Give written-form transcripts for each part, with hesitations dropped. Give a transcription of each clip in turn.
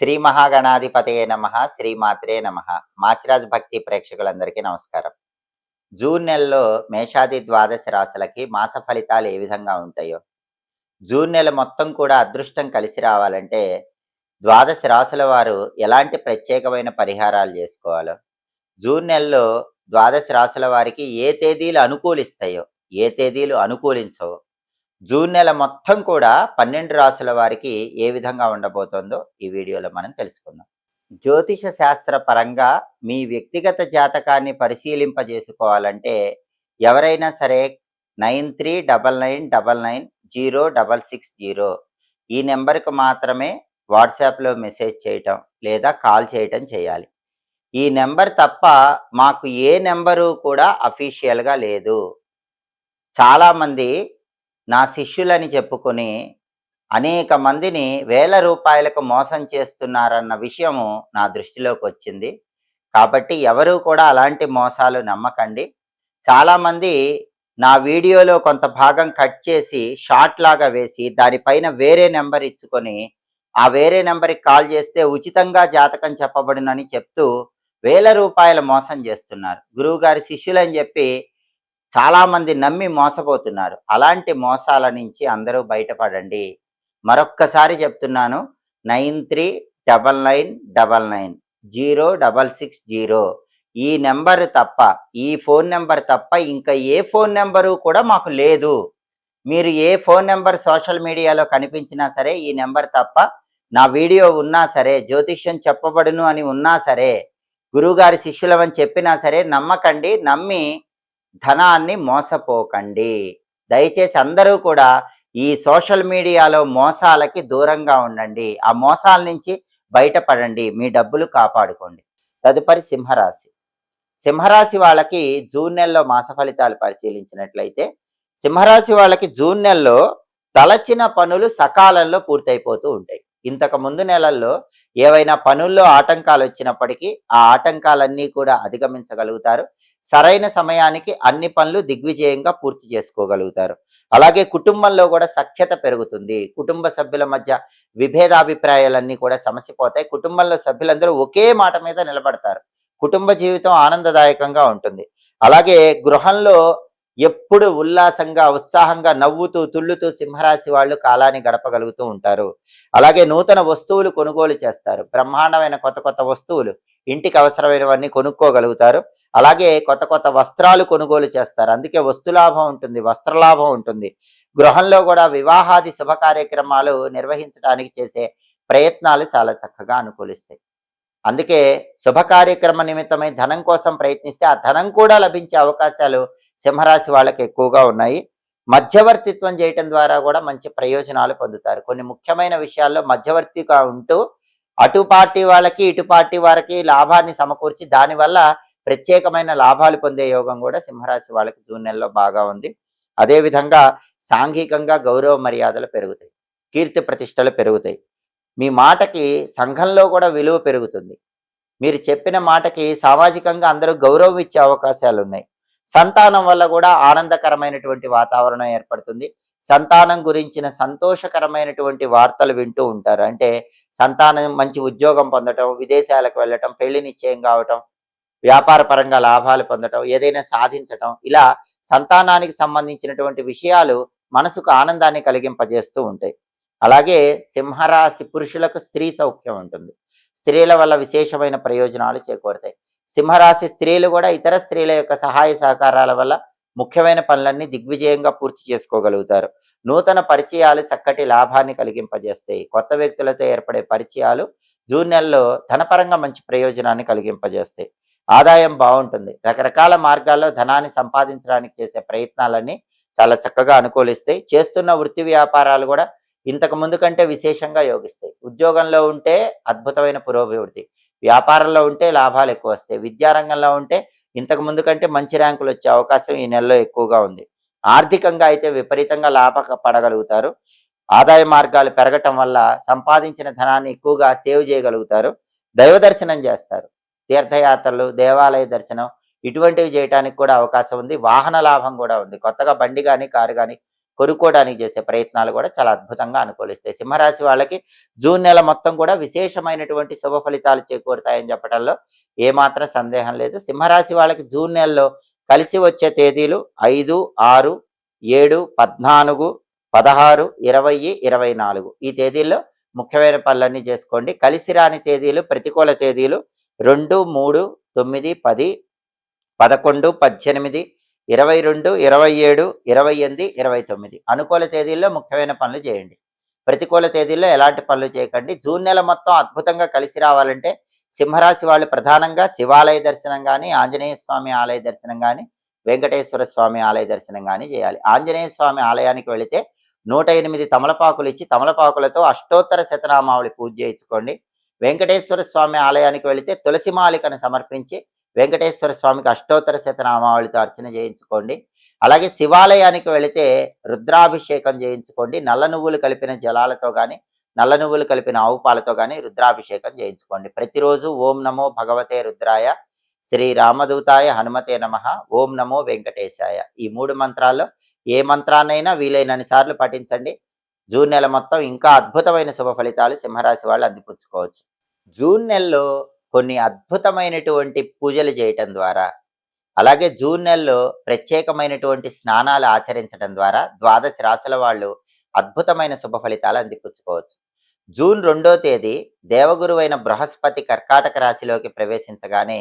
శ్రీ మహాగణాధిపతయే నమః. శ్రీమాత్రే నమః. మాచిరాజ్ భక్తి ప్రేక్షకులందరికీ నమస్కారం. జూన్ నెలలో మేషాది ద్వాదశ రాశులకి మాస ఫలితాలు ఏ విధంగా ఉంటాయో, జూన్ నెల మొత్తం కూడా అదృష్టం కలిసి రావాలంటే ద్వాదశ రాశుల వారు ఎలాంటి ప్రత్యేకమైన పరిహారాలు చేసుకోవాలో, జూన్ నెలలో ద్వాదశ రాశుల వారికి ఏ తేదీలు అనుకూలిస్తాయో, ఏ తేదీలు అనుకూలించవో, జూన్ నెల మొత్తం కూడా 12 రాశుల వారికి ఏ విధంగా ఉండబోతోందో ఈ వీడియోలో మనం తెలుసుకుందాం. జ్యోతిష శాస్త్ర పరంగా మీ వ్యక్తిగత జాతకాన్ని పరిశీలింపజేసుకోవాలంటే ఎవరైనా సరే 9399990660 ఈ నెంబర్కి మాత్రమే వాట్సాప్లో మెసేజ్ చేయటం లేదా కాల్ చేయటం చేయాలి. ఈ నెంబర్ తప్ప మాకు ఏ నెంబరు కూడా అఫీషియల్గా లేదు. చాలామంది నా శిష్యులని చెప్పుకొని అనేక మందిని వేల రూపాయలకు మోసం చేస్తున్నారన్న విషయము నా దృష్టిలోకి వచ్చింది. కాబట్టి ఎవరూ కూడా అలాంటి మోసాలు నమ్మకండి. చాలామంది నా వీడియోలో కొంత భాగం కట్ చేసి షార్ట్ లాగా వేసి దానిపైన వేరే నెంబర్ ఇచ్చుకొని ఆ వేరే నెంబర్కి కాల్ చేస్తే ఉచితంగా జాతకం చెప్పబడునని చెప్తూ వేల రూపాయల మోసం చేస్తున్నారు. గురువుగారి శిష్యులని చెప్పి చాలామంది నమ్మి మోసపోతున్నారు. అలాంటి మోసాల నుంచి అందరూ బయటపడండి. మరొక్కసారి చెప్తున్నాను, 9399990660 ఈ నెంబర్ తప్ప, ఈ ఫోన్ నెంబర్ తప్ప ఇంకా ఏ ఫోన్ నెంబరు కూడా మాకు లేదు. మీరు ఏ ఫోన్ నెంబర్ సోషల్ మీడియాలో కనిపించినా సరే ఈ నెంబర్ తప్ప, నా వీడియో ఉన్నా సరే, జ్యోతిష్యం చెప్పబడును అని ఉన్నా సరే, గురువుగారి శిష్యులమని చెప్పినా సరే నమ్మకండి. నమ్మి ధనాన్ని మోసపోకండి. దయచేసి అందరూ కూడా ఈ సోషల్ మీడియాలో మోసాలకి దూరంగా ఉండండి. ఆ మోసాల నుంచి బయటపడండి. మీ డబ్బులు కాపాడుకోండి. తదుపరి సింహరాశి. సింహరాశి వాళ్ళకి జూన్ నెలలో మాస ఫలితాలు పరిశీలించినట్లయితే, సింహరాశి వాళ్ళకి జూన్ నెలలో తలచిన పనులు సకాలంలో పూర్తయిపోతూ ఉంటాయి. ఇంతకు ముందు నెలల్లో ఏవైనా పనుల్లో ఆటంకాలు వచ్చినప్పటికీ ఆ ఆటంకాలన్నీ కూడా అధిగమించగలుగుతారు. సరైన సమయానికి అన్ని పనులు దిగ్విజయంగా పూర్తి చేసుకోగలుగుతారు. అలాగే కుటుంబంలో కూడా సఖ్యత పెరుగుతుంది. కుటుంబ సభ్యుల మధ్య విభేదాభిప్రాయాలన్నీ కూడా సమసిపోతాయి. కుటుంబంలో సభ్యులందరూ ఒకే మాట మీద నిలబడతారు. కుటుంబ జీవితం ఆనందదాయకంగా ఉంటుంది. అలాగే గృహంలో ఎప్పుడు ఉల్లాసంగా, ఉత్సాహంగా, నవ్వుతూ తుళ్ళుతూ సింహరాశి వాళ్ళు కాలాన్ని గడపగలుగుతూ ఉంటారు. అలాగే నూతన వస్తువులు కొనుగోలు చేస్తారు. బ్రహ్మాండమైన కొత్త కొత్త వస్తువులు, ఇంటికి అవసరమైనవన్నీ కొనుక్కోగలుగుతారు. అలాగే కొత్త కొత్త వస్త్రాలు కొనుగోలు చేస్తారు. అందుకే వస్తులాభం ఉంటుంది, వస్త్రలాభం ఉంటుంది. గృహంలో కూడా వివాహాది శుభ కార్యక్రమాలు నిర్వహించడానికి చేసే ప్రయత్నాలు చాలా చక్కగా అనుకూలిస్తాయి. అందుకే శుభ కార్యక్రమ నిమిత్తమై ధనం కోసం ప్రయత్నిస్తే ఆ ధనం కూడా లభించే అవకాశాలు సింహరాశి వాళ్ళకి ఎక్కువగా ఉన్నాయి. మధ్యవర్తిత్వం చేయటం ద్వారా కూడా మంచి ప్రయోజనాలు పొందుతారు. కొన్ని ముఖ్యమైన విషయాల్లో మధ్యవర్తిగా ఉంటూ అటు పార్టీ వాళ్ళకి ఇటు పార్టీ వారికి లాభాన్ని సమకూర్చి దానివల్ల ప్రత్యేకమైన లాభాలు పొందే యోగం కూడా సింహరాశి వాళ్ళకి జూన్ నెలలో బాగా ఉంది. అదేవిధంగా సాంఘికంగా గౌరవ మర్యాదలు పెరుగుతాయి, కీర్తి ప్రతిష్టలు పెరుగుతాయి. మీ మాటకి సంఘంలో కూడా విలువ పెరుగుతుంది. మీరు చెప్పిన మాటకి సామాజికంగా అందరూ గౌరవం ఇచ్చే అవకాశాలు ఉన్నాయి. సంతానం వల్ల కూడా ఆనందకరమైనటువంటి వాతావరణం ఏర్పడుతుంది. సంతానం గురించిన సంతోషకరమైనటువంటి వార్తలు వింటూ ఉంటారు. అంటే సంతానం మంచి ఉద్యోగం పొందటం, విదేశాలకు వెళ్ళటం, పెళ్లి నిశ్చయం కావటం, వ్యాపార పరంగా లాభాలు పొందటం, ఏదైనా సాధించటం, ఇలా సంతానానికి సంబంధించినటువంటి విషయాలు మనసుకు ఆనందాన్ని కలిగింపజేస్తూ ఉంటాయి. అలాగే సింహరాశి పురుషులకు స్త్రీ సౌఖ్యం ఉంటుంది. స్త్రీల వల్ల విశేషమైన ప్రయోజనాలు చేకూరుతాయి. సింహరాశి స్త్రీలు కూడా ఇతర స్త్రీల యొక్క సహాయ సహకారాల వల్ల ముఖ్యమైన పనులన్నీ దిగ్విజయంగా పూర్తి చేసుకోగలుగుతారు. నూతన పరిచయాలు చక్కటి లాభాన్ని కలిగింపజేస్తాయి. కొత్త వ్యక్తులతో ఏర్పడే పరిచయాలు జూన్ నెలలో ధనపరంగా మంచి ప్రయోజనాన్ని కలిగింపజేస్తాయి. ఆదాయం బాగుంటుంది. రకరకాల మార్గాల్లో ధనాన్ని సంపాదించడానికి చేసే ప్రయత్నాలన్నీ చాలా చక్కగా అనుకూలిస్తాయి. చేస్తున్న వృత్తి వ్యాపారాలు కూడా ఇంతకు ముందు కంటే విశేషంగా యోగిస్తాయి. ఉద్యోగంలో ఉంటే అద్భుతమైన పురోభివృద్ధి, వ్యాపారంలో ఉంటే లాభాలు ఎక్కువ వస్తాయి, విద్యారంగంలో ఉంటే ఇంతకు ముందు కంటే మంచి ర్యాంకులు వచ్చే అవకాశం ఈ నెలలో ఎక్కువగా ఉంది. ఆర్థికంగా అయితే విపరీతంగా లాభపడగలుగుతారు. ఆదాయ మార్గాలు పెరగటం వల్ల సంపాదించిన ధనాన్ని ఎక్కువగా సేవ్ చేయగలుగుతారు. దైవ దర్శనం చేస్తారు. తీర్థయాత్రలు, దేవాలయ దర్శనం ఇటువంటివి చేయడానికి కూడా అవకాశం ఉంది. వాహన లాభం కూడా ఉంది. కొత్తగా బండి కానీ కారు కానీ కొనుక్కోవడానికి చేసే ప్రయత్నాలు కూడా చాలా అద్భుతంగా అనుకూలిస్తాయి. సింహరాశి వాళ్ళకి జూన్ నెల మొత్తం కూడా విశేషమైనటువంటి శుభ ఫలితాలు చేకూరుతాయని చెప్పడంలో ఏమాత్రం సందేహం లేదు. సింహరాశి వాళ్ళకి జూన్ నెలలో కలిసి వచ్చే తేదీలు 5, 6, 7, 14, 16, 20, 24 ఈ తేదీల్లో ముఖ్యమైన పనులన్నీ చేసుకోండి. కలిసి రాని తేదీలు, ప్రతికూల తేదీలు 2, 3, 9, 10, 11, 18, 22, 27, 28, 29 అనుకూల తేదీల్లో ముఖ్యమైన పనులు చేయండి. ప్రతికూల తేదీల్లో ఎలాంటి పనులు చేయకండి. జూన్ నెల మొత్తం అద్భుతంగా కలిసి రావాలంటే సింహరాశి వాళ్ళు ప్రధానంగా శివాలయ దర్శనం కానీ, ఆంజనేయ స్వామి ఆలయ దర్శనం కానీ, వెంకటేశ్వర స్వామి ఆలయ దర్శనం కానీ చేయాలి. ఆంజనేయ స్వామి ఆలయానికి వెళితే 108 తమలపాకులు ఇచ్చి తమలపాకులతో అష్టోత్తర శతనామావళి పూజ చేయించుకోండి. వెంకటేశ్వర స్వామి ఆలయానికి వెళితే తులసి మాలికను సమర్పించి వెంకటేశ్వర స్వామికి అష్టోత్తర శతనామావళితో అర్చన చేయించుకోండి. అలాగే శివాలయానికి వెళితే రుద్రాభిషేకం చేయించుకోండి. నల్ల నువ్వులు కలిపిన జలాలతో కానీ, నల్ల నువ్వులు కలిపిన ఆవు పాలతో కానీ రుద్రాభిషేకం చేయించుకోండి. ప్రతిరోజు ఓం నమో భగవతే రుద్రాయ, శ్రీ రామదూతాయ హనుమతే నమః, ఓం నమో వెంకటేశాయ ఈ 3 మంత్రాల్లో ఏ మంత్రాన్నైనా వీలైనన్ని సార్లు పఠించండి. జూన్ నెల మొత్తం ఇంకా అద్భుతమైన శుభ ఫలితాలు సింహరాశి వాళ్ళు అందిపుచ్చుకోవచ్చు. జూన్ నెలలో కొన్ని అద్భుతమైనటువంటి పూజలు చేయటం ద్వారా, అలాగే జూన్ నెలలో ప్రత్యేకమైనటువంటి స్నానాలు ఆచరించడం ద్వారా ద్వాదశ రాశుల వాళ్ళు అద్భుతమైన శుభ ఫలితాలు అందిపుచ్చుకోవచ్చు. జూన్ 2వ తేదీ దేవగురువైన బృహస్పతి కర్కాటక రాశిలోకి ప్రవేశించగానే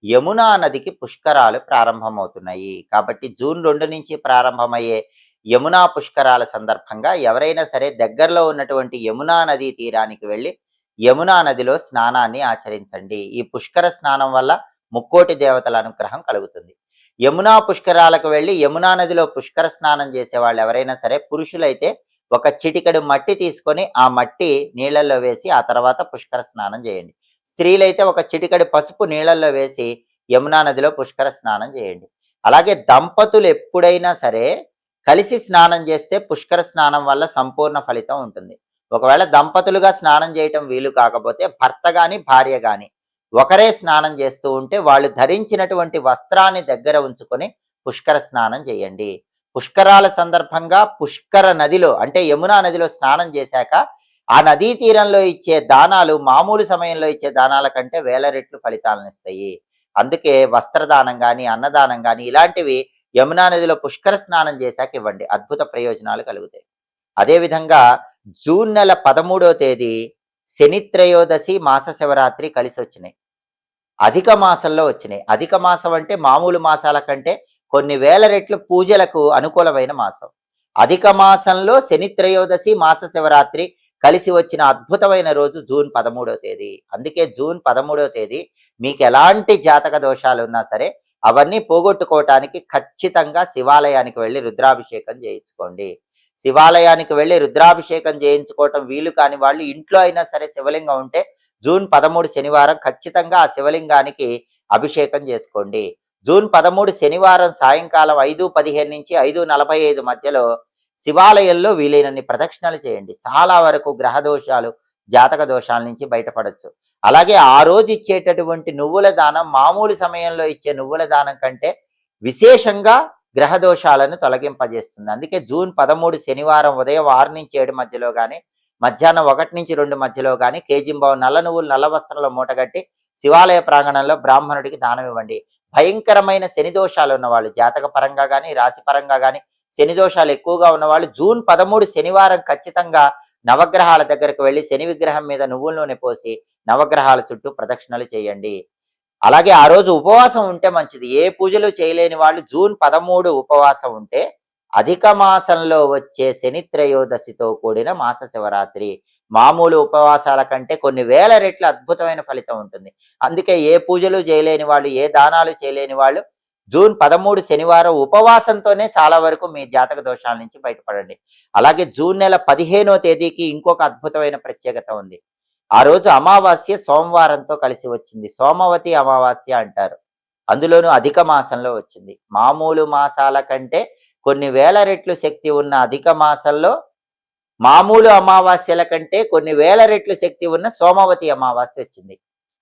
యమునా నదికి పుష్కరాలు ప్రారంభమవుతున్నాయి. కాబట్టి జూన్ 2 నుంచి ప్రారంభమయ్యే యమునా పుష్కరాల సందర్భంగా ఎవరైనా సరే దగ్గరలో ఉన్నటువంటి యమునా నదీ తీరానికి వెళ్ళి యమునా నదిలో స్నానాన్ని ఆచరించండి. ఈ పుష్కర స్నానం వల్ల ముక్కోటి దేవతల అనుగ్రహం కలుగుతుంది. యమునా పుష్కరాలకు వెళ్ళి యమునా నదిలో పుష్కర స్నానం చేసే వాళ్ళు ఎవరైనా సరే పురుషులైతే ఒక చిటికెడు మట్టి తీసుకొని ఆ మట్టి నీళ్ళల్లో వేసి ఆ తర్వాత పుష్కర స్నానం చేయండి. స్త్రీలైతే ఒక చిటికెడు పసుపు నీళ్ళల్లో వేసి యమునా నదిలో పుష్కర స్నానం చేయండి. అలాగే దంపతులు ఎప్పుడైనా సరే కలిసి స్నానం చేస్తే పుష్కర స్నానం వల్ల సంపూర్ణ ఫలితం ఉంటుంది. ఒకవేళ దంపతులుగా స్నానం చేయటం వీలు కాకపోతే భర్త గాని భార్య గాని ఒకరే స్నానం చేస్తూ ఉంటే వాళ్ళు ధరించినటువంటి వస్త్రాన్ని దగ్గర ఉంచుకొని పుష్కర స్నానం చేయండి. పుష్కరాల సందర్భంగా పుష్కర నదిలో అంటే యమునా నదిలో స్నానం చేశాక ఆ నదీ తీరంలో ఇచ్చే దానాలు మామూలు సమయంలో ఇచ్చే దానాల కంటే వేల రెట్లు ఫలితాలను ఇస్తాయి. అందుకే వస్త్రదానం కానీ, అన్నదానం కానీ ఇలాంటివి యమునా నదిలో పుష్కర స్నానం చేశాక ఇవ్వండి. అద్భుత ప్రయోజనాలు కలుగుతాయి. అదేవిధంగా జూన్ నెల 13వ తేదీ శని త్రయోదశి, మాస శివరాత్రి కలిసి వచ్చినాయి. అధిక మాసంలో వచ్చినాయి. అధిక మాసం అంటే మామూలు మాసాల కంటే కొన్ని వేల రెట్లు పూజలకు అనుకూలమైన మాసం. అధిక మాసంలో శని త్రయోదశి, మాస శివరాత్రి కలిసి వచ్చిన అద్భుతమైన రోజు జూన్ 13వ తేదీ. అందుకే జూన్ 13వ తేదీ మీకు ఎలాంటి జాతక దోషాలు ఉన్నా సరే అవన్నీ పోగొట్టుకోవటానికి ఖచ్చితంగా శివాలయానికి వెళ్ళి రుద్రాభిషేకం చేయించుకోండి. శివాలయానికి వెళ్ళి రుద్రాభిషేకం చేయించుకోవటం వీలు కాని వాళ్ళు ఇంట్లో అయినా సరే శివలింగం ఉంటే జూన్ 13 శనివారం ఖచ్చితంగా ఆ శివలింగానికి అభిషేకం చేసుకోండి. జూన్ 13 శనివారం సాయంకాలం 5:15 నుంచి 5:45 మధ్యలో శివాలయంలో వీలైనన్ని ప్రదక్షిణలు చేయండి. చాలా వరకు గ్రహ దోషాలు, జాతక దోషాల నుంచి బయటపడవచ్చు. అలాగే ఆ రోజు ఇచ్చేటటువంటి నువ్వుల దానం మామూలు సమయంలో ఇచ్చే నువ్వుల దానం కంటే విశేషంగా గ్రహ దోషాలను తొలగింపజేస్తుంది. అందుకే జూన్ 13 శనివారం ఉదయం 6 నుంచి 7 మధ్యలో కానీ, మధ్యాహ్నం 1 నుంచి 2 మధ్యలో కానీ కేజింబావు నల్ల నువ్వులు నల్ల వస్త్రంలో మూటగట్టి శివాలయ ప్రాంగణంలో బ్రాహ్మణుడికి దానం ఇవ్వండి. భయంకరమైన శని దోషాలు ఉన్నవాళ్ళు, జాతక పరంగా కానీ రాశి పరంగా కానీ శని దోషాలు ఎక్కువగా ఉన్నవాళ్ళు జూన్ 13 శనివారం ఖచ్చితంగా నవగ్రహాల దగ్గరకు వెళ్ళి శని విగ్రహం మీద నువ్వుల నూనె పోసి నవగ్రహాల చుట్టూ ప్రదక్షిణలు చేయండి. అలాగే ఆ రోజు ఉపవాసం ఉంటే మంచిది. ఏ పూజలు చేయలేని వాళ్ళు జూన్ 13 ఉపవాసం ఉంటే అధిక మాసంలో వచ్చే శని త్రయోదశితో కూడిన మాస శివరాత్రి మామూలు ఉపవాసాల కంటే కొన్ని వేల రెట్లు అద్భుతమైన ఫలితం ఉంటుంది. అందుకే ఏ పూజలు చేయలేని వాళ్ళు, ఏ దానాలు చేయలేని వాళ్ళు జూన్ 13 శనివారం ఉపవాసంతోనే చాలా వరకు మీ జాతక దోషాల నుంచి బయటపడండి. అలాగే జూన్ నెల 15వ తేదీకి ఇంకొక అద్భుతమైన ప్రత్యేకత ఉంది. ఆ రోజు అమావాస్య సోమవారంతో కలిసి వచ్చింది. సోమవతి అమావాస్య అంటారు. అందులోనూ అధిక మాసంలో వచ్చింది. మామూలు మాసాల కంటే కొన్ని వేల రెట్లు శక్తి ఉన్న అధిక మాసంలో మామూలు అమావాస్యల కంటే కొన్ని వేల రెట్లు శక్తి ఉన్న సోమవతి అమావాస్య వచ్చింది.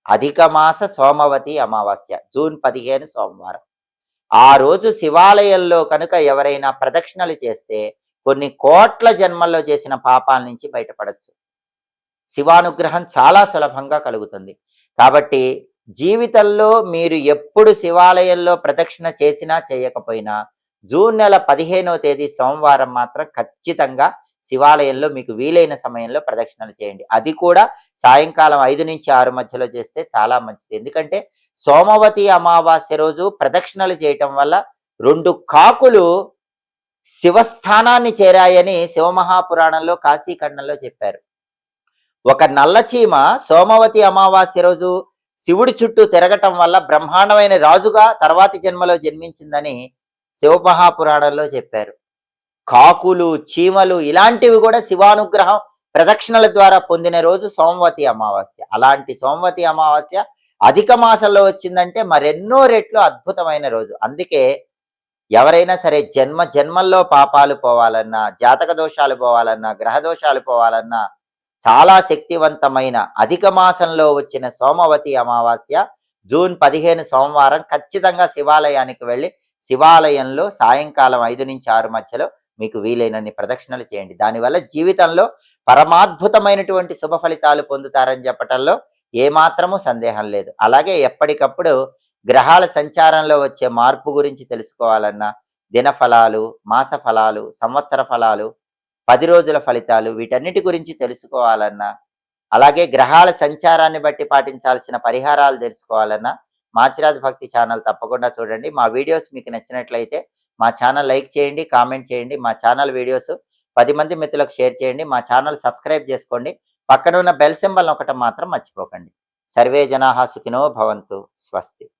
అధిక మాస సోమవతి అమావాస్య జూన్ 15 సోమవారం. ఆ రోజు శివాలయంలో కనుక ఎవరైనా ప్రదక్షిణలు చేస్తే కొన్ని కోట్ల జన్మల్లో చేసిన పాపాల నుంచి బయటపడచ్చు. శివానుగ్రహం చాలా సులభంగా కలుగుతుంది. కాబట్టి జీవితంలో మీరు ఎప్పుడు శివాలయంలో ప్రదక్షిణ చేసినా చేయకపోయినా జూన్ నెల 15వ తేదీ సోమవారం మాత్రం ఖచ్చితంగా శివాలయంలో మీకు వీలైన సమయంలో ప్రదక్షిణలు చేయండి. అది కూడా సాయంకాలం 5 నుంచి 6 మధ్యలో చేస్తే చాలా మంచిది. ఎందుకంటే సోమవతి అమావాస్య రోజు ప్రదక్షిణలు చేయటం వల్ల 2 కాకులు శివస్థానాన్ని చేరాయని శివమహాపురాణంలో కాశీఖండంలో చెప్పారు. ఒక నల్లచీమ సోమవతి అమావాస్య రోజు శివుడి చుట్టూ తిరగటం వల్ల బ్రహ్మాండమైన రాజుగా తర్వాతి జన్మలో జన్మించిందని శివమహాపురాణంలో చెప్పారు. కాకులు, చీమలు ఇలాంటివి కూడా శివానుగ్రహం ప్రదక్షిణల ద్వారా పొందిన రోజు సోమవతి అమావాస్య. అలాంటి సోమవతి అమావాస్య అధిక మాసంలో వచ్చిందంటే మరెన్నో రెట్లు అద్భుతమైన రోజు. అందుకే ఎవరైనా సరే జన్మల్లో పాపాలు పోవాలన్నా, జాతక దోషాలు పోవాలన్నా, గ్రహ దోషాలు పోవాలన్నా చాలా శక్తివంతమైన అధిక మాసంలో వచ్చిన సోమవతి అమావాస్య జూన్ 15 సోమవారం ఖచ్చితంగా శివాలయానికి వెళ్ళి శివాలయంలో సాయంకాలం 5 నుంచి 6 మధ్యలో మీకు వీలైనన్ని ప్రదక్షిణలు చేయండి. దానివల్ల జీవితంలో పరమాద్భుతమైనటువంటి శుభ ఫలితాలు పొందుతారని చెప్పటంలో ఏమాత్రము సందేహం లేదు. అలాగే ఎప్పటికప్పుడు గ్రహాల సంచారంలో వచ్చే మార్పు గురించి తెలుసుకోవాలన్నా, దినఫలాలు, మాస ఫలాలు, సంవత్సర ఫలాలు, 10 రోజుల ఫలితాలు వీటన్నిటి గురించి తెలుసుకోవాలన్నా, అలాగే గ్రహాల సంచారాన్ని బట్టి పాటించాల్సిన పరిహారాలు తెలుసుకోవాలన్నా మాచిరాజ్ భక్తి ఛానల్ తప్పకుండా చూడండి. మా వీడియోస్ మీకు నచ్చినట్లయితే మా ఛానల్ లైక్ చేయండి, కామెంట్ చేయండి. మా ఛానల్ వీడియోస్ 10 మంది మిత్రులకు షేర్ చేయండి. మా ఛానల్ సబ్స్క్రైబ్ చేసుకోండి. పక్కన ఉన్న బెల్ సింబల్ నొక్కటం మాత్రం మర్చిపోకండి. సర్వే జనాః సుఖినో భవంతు. స్వస్తి.